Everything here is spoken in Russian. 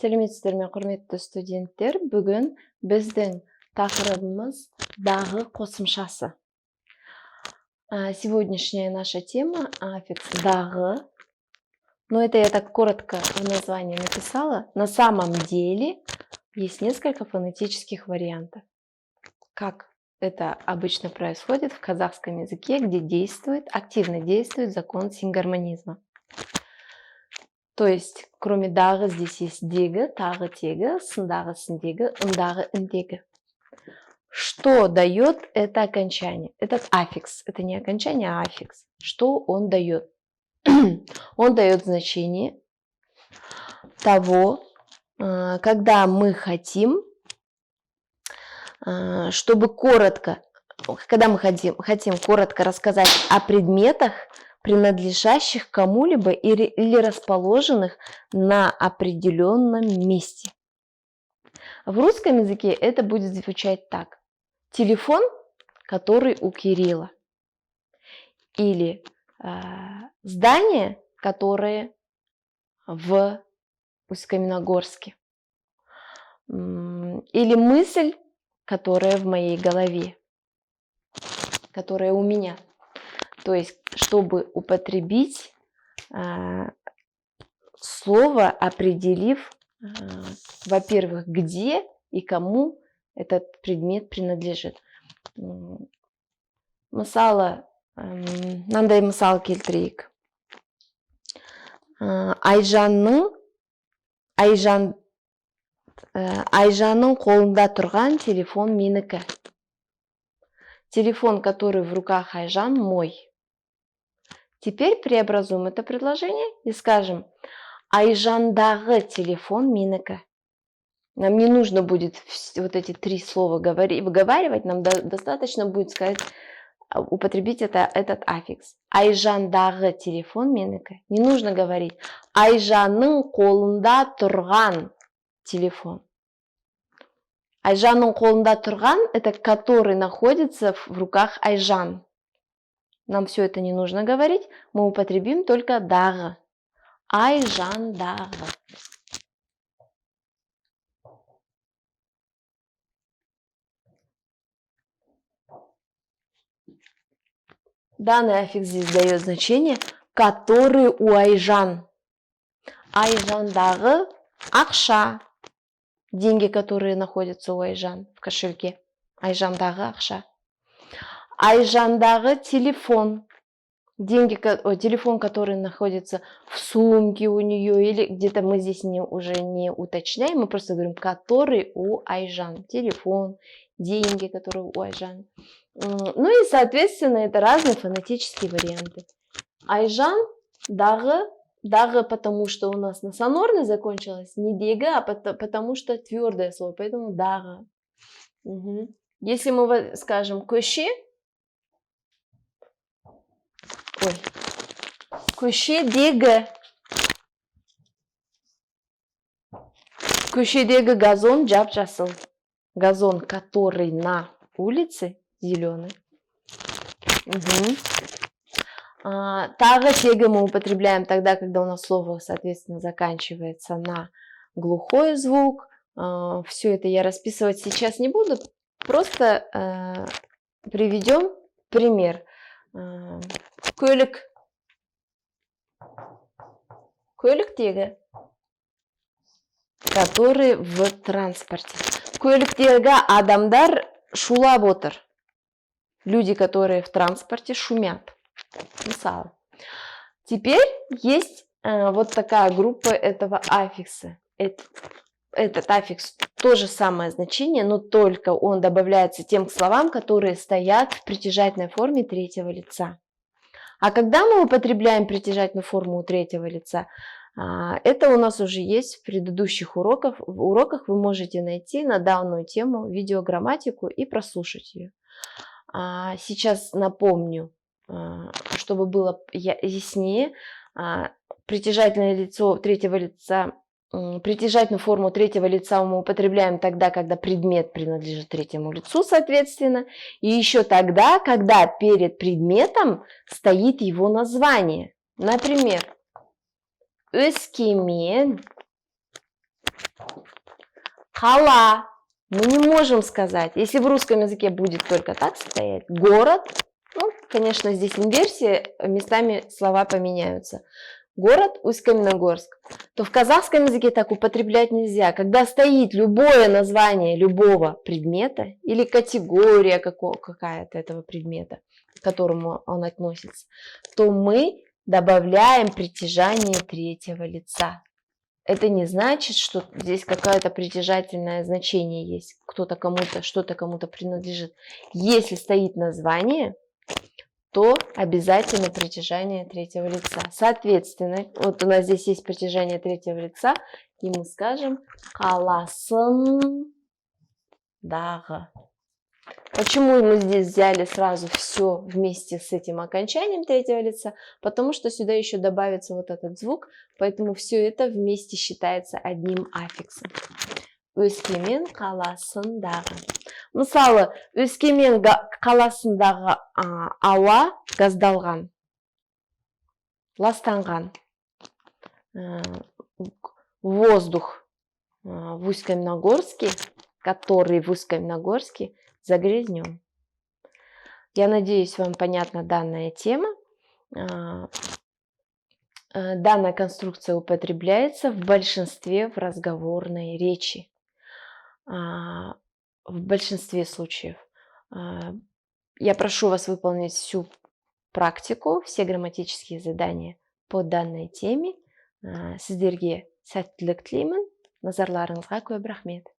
Сәлеметсіздер ме, құрметті студенттер? Бүгін біздің тақырыбымыз дағы қосымшасы. Сегодняшняя наша тема аффикс дағы. Но это я так коротко в названии написала. На самом деле есть несколько фонетических вариантов. Как это обычно происходит в казахском языке, где активно действует закон сингармонизма. То есть, кроме дағы, здесь есть дегі, тағы, тегі, сындағы, сындегі, ындағы, індегі. Что дает это окончание? Этот аффикс. Это не окончание, а аффикс. Что он дает? Он дает значение того, когда мы хотим, чтобы когда мы хотим коротко рассказать о предметах, принадлежащих кому-либо или расположенных на определенном месте. В русском языке это будет звучать так. Телефон, который у Кирилла. Или здание, которое в Усть-Каменогорске. Или мысль, которая в моей голове. Которая у меня. То есть, чтобы употребить слово, определив, во-первых, где и кому этот предмет принадлежит. Мысалы, мынандай мысал келтірейік. Айжанның қолында тұрған телефон менікі. Телефон, который в руках Айжан, мой. Теперь преобразуем это предложение и скажем Айжандағы телефон менікі. Нам не нужно будет вот эти три слова выговаривать, нам достаточно будет употребить этот аффикс. Айжандағы телефон менікі. Не нужно говорить Айжанның қолында тұрған телефон. Айжанның қолында тұрған – это который находится в руках Айжан. Нам все это не нужно говорить, мы употребим только дағы. Айжандағы. Данный аффикс здесь дает значение, который у Айжан. Айжандағы ақша. Деньги, которые находятся у Айжан в кошельке. Айжандағы ақша. Айжандағы телефон. Телефон, который находится в сумке у нее, или где-то мы здесь уже не уточняем, мы просто говорим, который у Айжан. Телефон, деньги, которые у Айжан. Ну и, соответственно, это разные фонетические варианты. Айжан, дағы, потому что у нас на сонорной закончилось, не дега, а потому что твердое слово, поэтому дағы. Если мы скажем көше, көшедегі. Көшедегі газон жап-жасыл. Газон, который на улице, зеленый. Тағы, тегі мы употребляем тогда, когда у нас слово, соответственно, заканчивается на глухой звук. Все это я расписывать сейчас не буду. Просто приведем пример. Көлік тегі, который в транспорте. Көліктегі адамдар шулап отыр. Люди, которые в транспорте, шумят. Мысалы. Теперь есть вот такая группа этого аффикса. Этот аффикс то же самое значение, но только он добавляется тем словам, которые стоят в притяжательной форме третьего лица. А когда мы употребляем притяжательную форму у третьего лица, это у нас уже есть в предыдущих уроках. В уроках вы можете найти на данную тему видеограмматику и прослушать ее. Сейчас напомню, чтобы было яснее, притяжательное лицо третьего лица. Притяжательную форму третьего лица мы употребляем тогда, когда предмет принадлежит третьему лицу, соответственно, и еще тогда, когда перед предметом стоит его название. Например, Өскемен, Кала. Мы не можем сказать. Если в русском языке будет только так стоять, город, ну, конечно, здесь инверсия, местами слова поменяются. Город Усть-Каменогорск, то в казахском языке так употреблять нельзя. Когда стоит любое название любого предмета или категория какая-то этого предмета, к которому он относится, то мы добавляем притяжание третьего лица. Это не значит, что здесь какое-то притяжательное значение есть. Кто-то кому-то, что-то кому-то принадлежит. Если стоит название, то обязательно притяжание третьего лица. Соответственно, вот у нас здесь есть притяжение третьего лица, и мы скажем каласындагы. Почему мы здесь взяли сразу все вместе с этим окончанием третьего лица? Потому что сюда еще добавится вот этот звук, поэтому все это вместе считается одним аффиксом. Өскемен қаласындағы. Мысалы, Өскемен қаласындағы ауа газдалған, ластанған. Воздух в Усть-Каменогорске, который в Усть-Каменогорске, загрязнен. Я надеюсь, вам понятна данная тема. Данная конструкция употребляется в большинстве в разговорной речи. В большинстве случаев. Я прошу вас выполнить всю практику, все грамматические задания по данной теме. Сіздерге сәттілік тілеймін. Назарларыңызға көп рахмет.